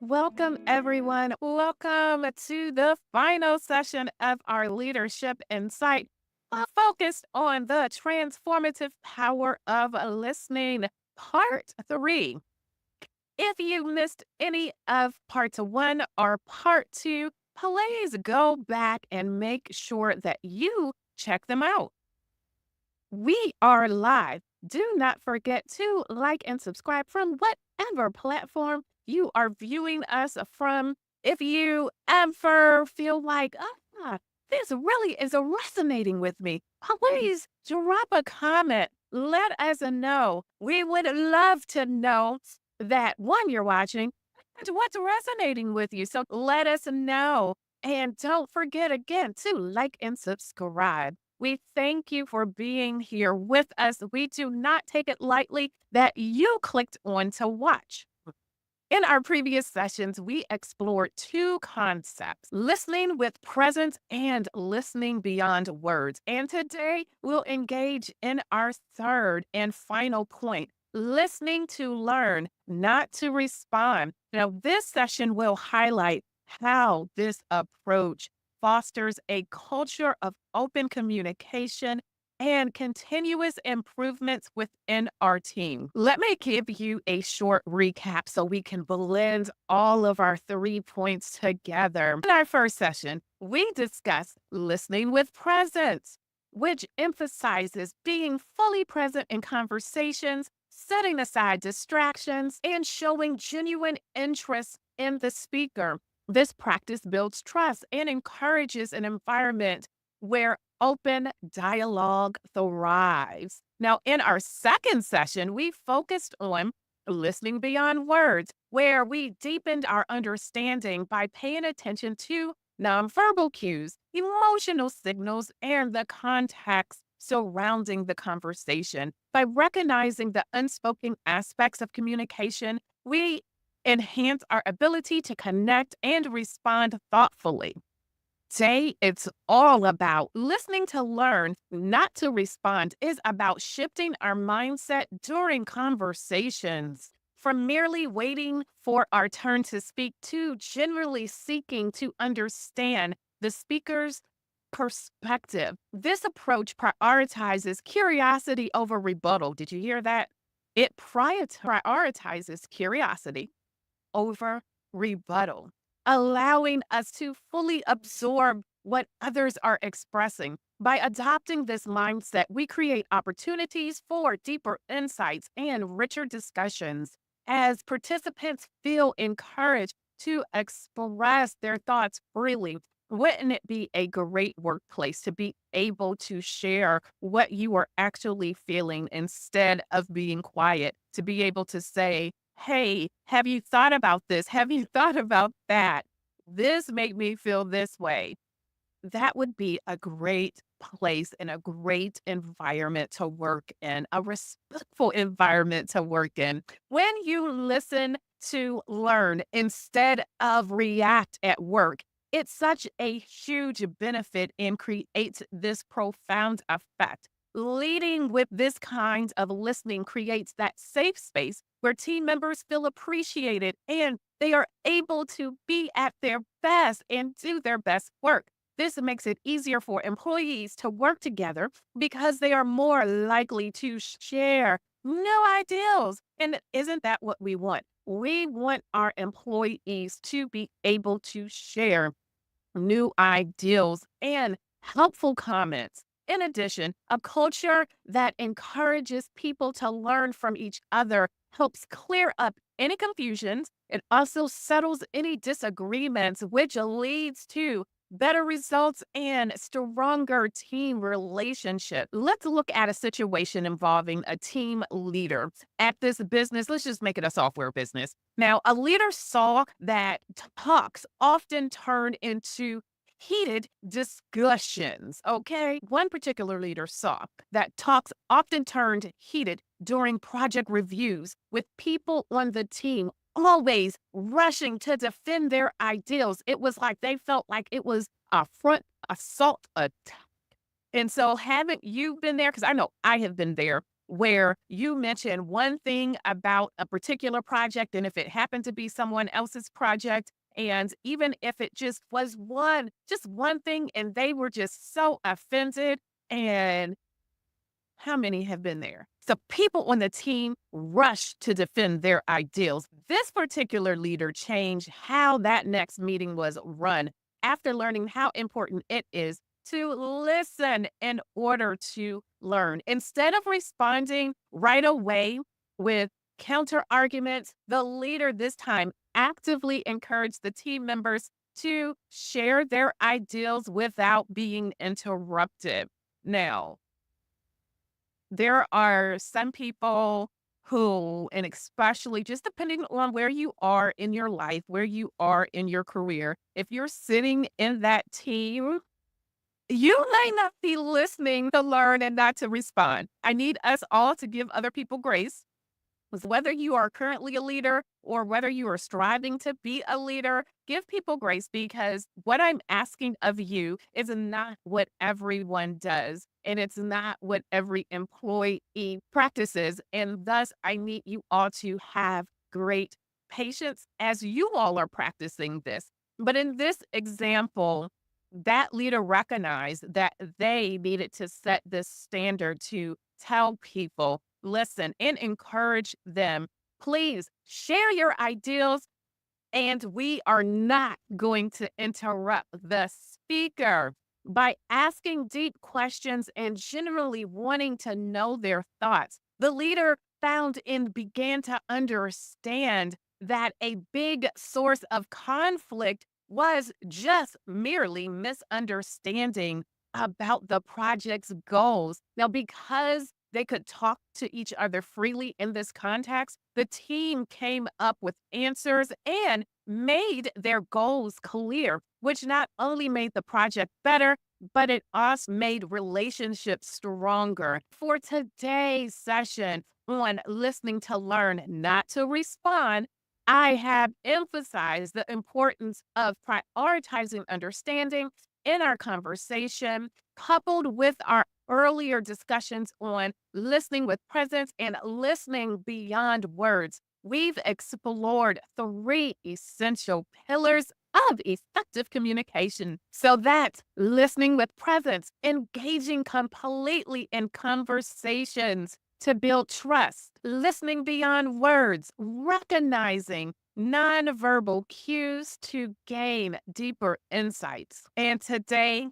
Welcome, everyone. Welcome to the final session of our Leadership Insight, focused on the transformative power of listening, part three. If you missed any of part one or part two, please go back and make sure that you check them out. We are live. Do not forget to like and subscribe from whatever platform you are viewing us from. If you ever feel like, this really is resonating with me, please drop a comment. Let us know. We would love to know that one, you're watching, and what's resonating with you. So let us know. And don't forget again to like and subscribe. We thank you for being here with us. We do not take it lightly that you clicked on to watch. In our previous sessions, we explored two concepts, listening with presence and listening beyond words. And today we'll engage in our third and final point, listening to learn, not to respond. Now, this session will highlight how this approach fosters a culture of open communication and continuous improvements within our team. Let me give you a short recap so we can blend all of our 3 points together. In our first session, we discussed listening with presence, which emphasizes being fully present in conversations, setting aside distractions, and showing genuine interest in the speaker. This practice builds trust and encourages an environment where open dialogue thrives. Now, in our second session, we focused on listening beyond words, where we deepened our understanding by paying attention to nonverbal cues, emotional signals, and the context surrounding the conversation. By recognizing the unspoken aspects of communication, we enhance our ability to connect and respond thoughtfully. Today, it's all about listening to learn, not to respond, is about shifting our mindset during conversations from merely waiting for our turn to speak to generally seeking to understand the speaker's perspective. This approach prioritizes curiosity over rebuttal. Did you hear that? It prioritizes curiosity over rebuttal, allowing us to fully absorb what others are expressing. By adopting this mindset, we create opportunities for deeper insights and richer discussions as participants feel encouraged to express their thoughts freely. Wouldn't it be a great workplace to be able to share what you are actually feeling instead of being quiet? To be able to say, hey, have you thought about this? Have you thought about that? This made me feel this way. That would be a great place and a great environment to work in, a respectful environment to work in. When you listen to learn instead of react at work, it's such a huge benefit and creates this profound effect. Leading with this kind of listening creates that safe space where team members feel appreciated and they are able to be at their best and do their best work. This makes it easier for employees to work together because they are more likely to share new ideas. And isn't that what we want? We want our employees to be able to share new ideals and helpful comments. In addition, a culture that encourages people to learn from each other helps clear up any confusions. It also settles any disagreements, which leads to better results and stronger team relationships. Let's look at a situation involving a team leader at this business. Let's just make it a software business. Now, a leader saw that talks often turn into heated discussions. Okay. One particular leader saw that talks often turned heated during project reviews, with people on the team always rushing to defend their ideals. It was like they felt like it was a front assault attack. And so, haven't you been there? Because I know I have been there where you mention one thing about a particular project, and if it happened to be someone else's project, and even if it just was just one thing, and they were just so offended, and how many have been there? So people on the team rush to defend their ideals. This particular leader changed how that next meeting was run after learning how important it is to listen in order to learn. Instead of responding right away with counter arguments, the leader this time actively encouraged the team members to share their ideals without being interrupted. Now, there are some people who, and especially just depending on where you are in your life, where you are in your career, if you're sitting in that team, you may not be listening to learn and not to respond. I need us all to give other people grace, was whether you are currently a leader or whether you are striving to be a leader, give people grace, because what I'm asking of you is not what everyone does. And it's not what every employee practices. And thus, I need you all to have great patience as you all are practicing this. But in this example, that leader recognized that they needed to set this standard to tell people, listen, and encourage them. Please share your ideals, and we are not going to interrupt the speaker. By asking deep questions and generally wanting to know their thoughts, the leader found and began to understand that a big source of conflict was just merely misunderstanding about the project's goals. Now, because they could talk to each other freely in this context, the team came up with answers and made their goals clear, which not only made the project better, but it also made relationships stronger. For today's session on listening to learn, not to respond, I have emphasized the importance of prioritizing understanding in our conversation, coupled with our earlier discussions on listening with presence and listening beyond words. We've explored three essential pillars of effective communication. So that's listening with presence, engaging completely in conversations to build trust, listening beyond words, recognizing nonverbal cues to gain deeper insights. And today,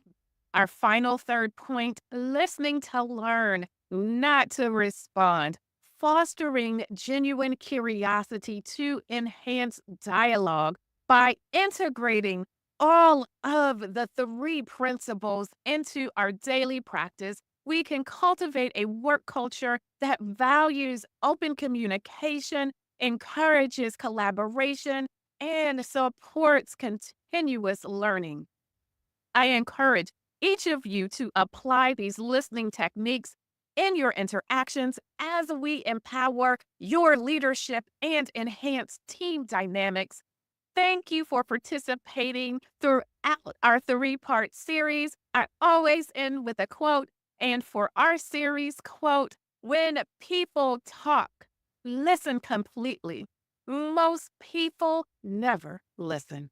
our final third point, listening to learn, not to respond, fostering genuine curiosity to enhance dialogue by integrating all of the three principles into our daily practice. We can cultivate a work culture that values open communication, encourages collaboration, and supports continuous learning. I encourage each of you to apply these listening techniques in your interactions as we empower your leadership and enhance team dynamics. Thank you for participating throughout our three-part series. I always end with a quote. And for our series quote, when people talk, listen completely. Most people never listen.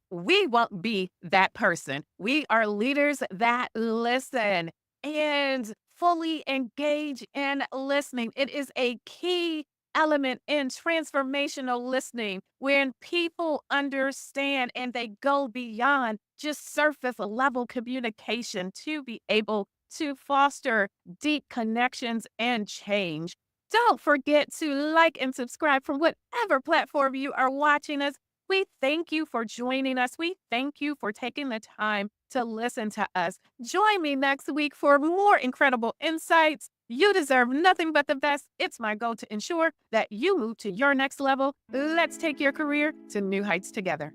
We won't be that person. We are leaders that listen and fully engage in listening. It is a key element in transformational listening when people understand and they go beyond just surface level communication to be able to foster deep connections and change. Don't forget to like and subscribe from whatever platform you are watching us. We thank you for joining us. We thank you for taking the time to listen to us. Join me next week for more incredible insights. You deserve nothing but the best. It's my goal to ensure that you move to your next level. Let's take your career to new heights together.